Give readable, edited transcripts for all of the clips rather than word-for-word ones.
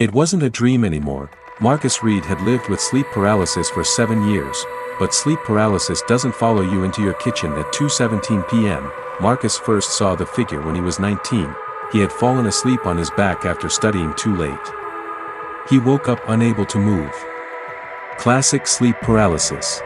It wasn't a dream anymore. Marcus Reed had lived with sleep paralysis for 7 years, but sleep paralysis doesn't follow you into your kitchen at 2:17 p.m. Marcus first saw the figure when he was 19. He had fallen asleep on his back after studying too late. He woke up unable to move. Classic sleep paralysis.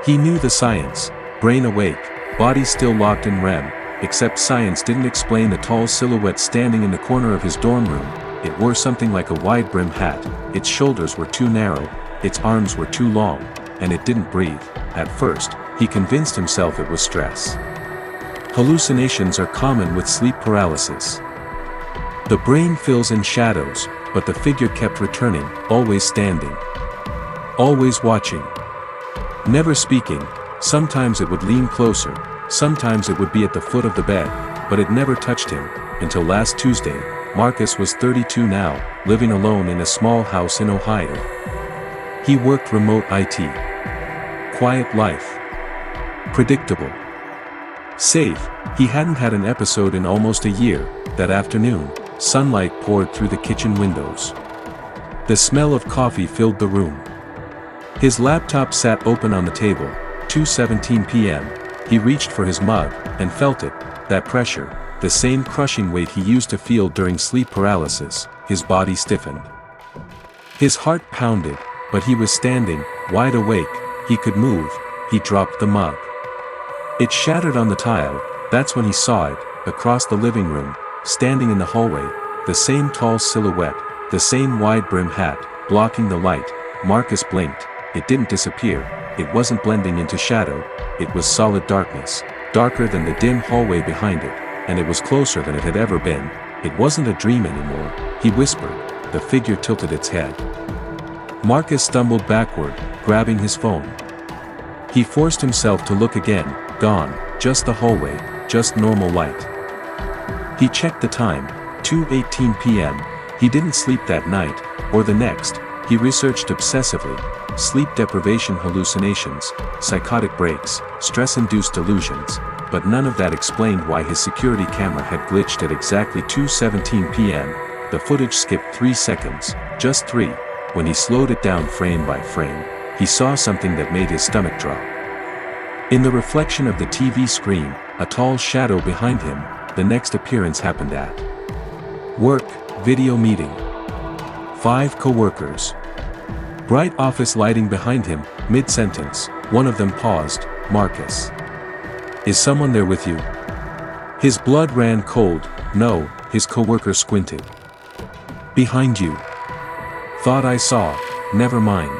He knew the science: brain awake, body still locked in REM, except science didn't explain the tall silhouette standing in the corner of his dorm room. It wore something like a wide-brim hat, its shoulders were too narrow, its arms were too long, and it didn't breathe. At first, he convinced himself it was stress. Hallucinations are common with sleep paralysis. The brain fills in shadows, but the figure kept returning, always standing. Always watching. Never speaking. Sometimes it would lean closer, sometimes it would be at the foot of the bed, but it never touched him, until last Tuesday. Marcus was 32 now, living alone in a small house in Ohio. He worked remote IT. Quiet life. Predictable. Safe. He hadn't had an episode in almost a year. That afternoon, sunlight poured through the kitchen windows. The smell of coffee filled the room. His laptop sat open on the table. 2:17 p.m. He reached for his mug, and felt it, that pressure, the same crushing weight he used to feel during sleep paralysis. His body stiffened. His heart pounded, but he was standing, wide awake. He could move. He dropped the mug. It shattered on the tile. That's when he saw it, across the living room, standing in the hallway, the same tall silhouette, the same wide-brim hat, blocking the light. Marcus blinked. It didn't disappear. It wasn't blending into shadow. It was solid darkness, darker than the dim hallway behind it, and it was closer than it had ever been. It wasn't a dream anymore, he whispered. The figure tilted its head. Marcus stumbled backward, grabbing his phone. He forced himself to look again. Gone. Just the hallway, just normal light. He checked the time. 2:18 p.m. He didn't sleep that night, or the next. He researched obsessively. Sleep deprivation, hallucinations, psychotic breaks, stress-induced delusions, but none of that explained why his security camera had glitched at exactly 2:17 p.m. The footage skipped 3 seconds, just 3. When he slowed it down frame by frame, he saw something that made his stomach drop. In the reflection of the TV screen, a tall shadow behind him. The next appearance happened at work, video meeting. 5 co-workers. Bright office lighting behind him. Mid-sentence, one of them paused. Marcus. Is someone there with you? His blood ran cold. No, his co-worker squinted. Behind you. Thought I saw. Never mind.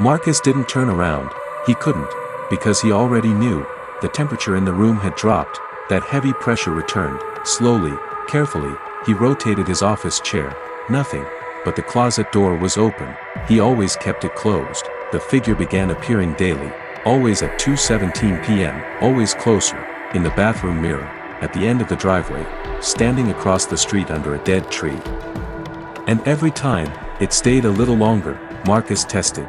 Marcus didn't turn around. He couldn't, because he already knew. The temperature in the room had dropped. That heavy pressure returned. Slowly, carefully, he rotated his office chair. Nothing. But the closet door was open. He always kept it closed. The figure began appearing daily, always at 2:17 p.m., always closer, in the bathroom mirror, at the end of the driveway, standing across the street under a dead tree. And every time, it stayed a little longer. Marcus tested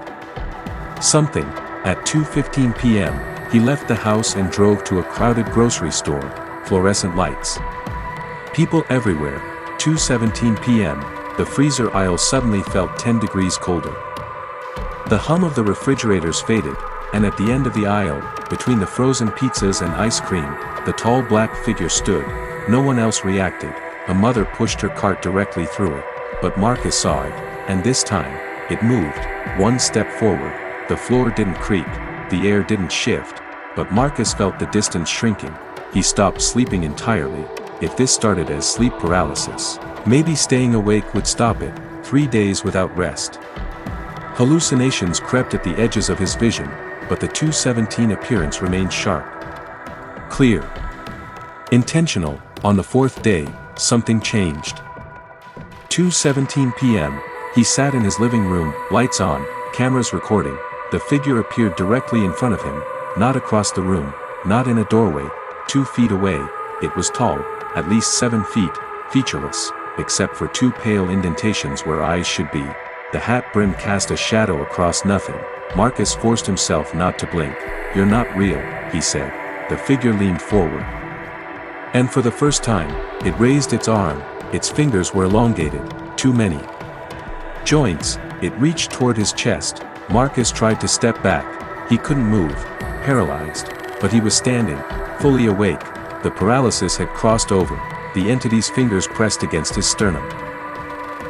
something. At 2:15 p.m., he left the house and drove to a crowded grocery store. Fluorescent lights. People everywhere. 2:17 p.m., the freezer aisle suddenly felt 10 degrees colder. The hum of the refrigerators faded, and at the end of the aisle, between the frozen pizzas and ice cream, the tall black figure stood. No one else reacted. A mother pushed her cart directly through it. But Marcus saw it, and this time, it moved. 1 step forward. The floor didn't creak, the air didn't shift, but Marcus felt the distance shrinking. He stopped sleeping entirely. If this started as sleep paralysis, maybe staying awake would stop it. 3 days without rest. Hallucinations crept at the edges of his vision, but the 2:17 appearance remained sharp. Clear. Intentional. On the 4th day, something changed. 2:17 p.m., he sat in his living room, lights on, cameras recording. The figure appeared directly in front of him, not across the room, not in a doorway, 2 feet away. It was tall, at least 7 feet, featureless, except for 2 pale indentations where eyes should be. The hat brim cast a shadow across nothing. Marcus forced himself not to blink. "You're not real," he said. The figure leaned forward. And for the first time, it raised its arm. Its fingers were elongated. too many joints. It reached toward his chest. Marcus tried to step back. He couldn't move, paralyzed. But he was standing, fully awake. The paralysis had crossed over. The entity's fingers pressed against his sternum.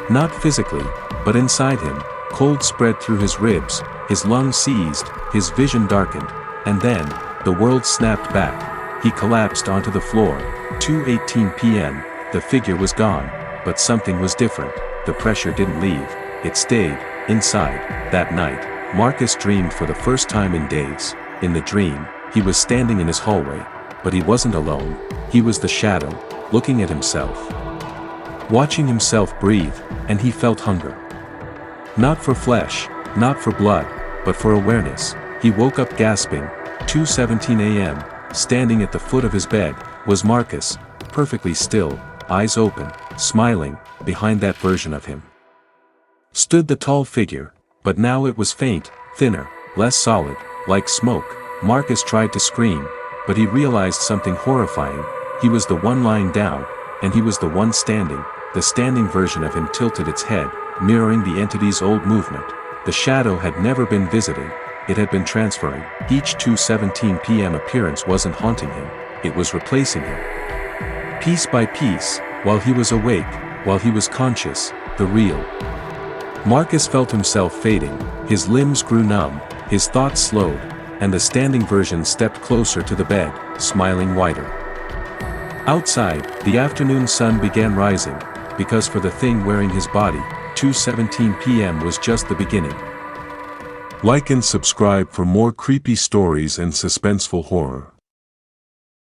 Not physically, but inside him, cold spread through his ribs, his lungs seized, his vision darkened, and then, the world snapped back. He collapsed onto the floor. 2:18 p.m., the figure was gone, but something was different. The pressure didn't leave, it stayed, inside. That night, Marcus dreamed for the first time in days. In the dream, he was standing in his hallway, but he wasn't alone. He was the shadow, looking at himself, watching himself breathe, and he felt hunger. Not for flesh, not for blood, but for awareness. He woke up gasping. 2:17 a.m., standing at the foot of his bed, was Marcus, perfectly still, eyes open, smiling. Behind that version of him stood the tall figure, but now it was faint, thinner, less solid, like smoke. Marcus tried to scream, but he realized something horrifying. He was the one lying down, and he was the one standing. The standing version of him tilted its head, mirroring the entity's old movement. The shadow had never been visiting, it had been transferring. Each 2:17 p.m. appearance wasn't haunting him, it was replacing him. Piece by piece, while he was awake, while he was conscious, the real Marcus felt himself fading. His limbs grew numb, his thoughts slowed, and the standing version stepped closer to the bed, smiling wider. Outside, the afternoon sun began rising, because for the thing wearing his body, 2:17 p.m. was just the beginning. Like and subscribe for more creepy stories and suspenseful horror.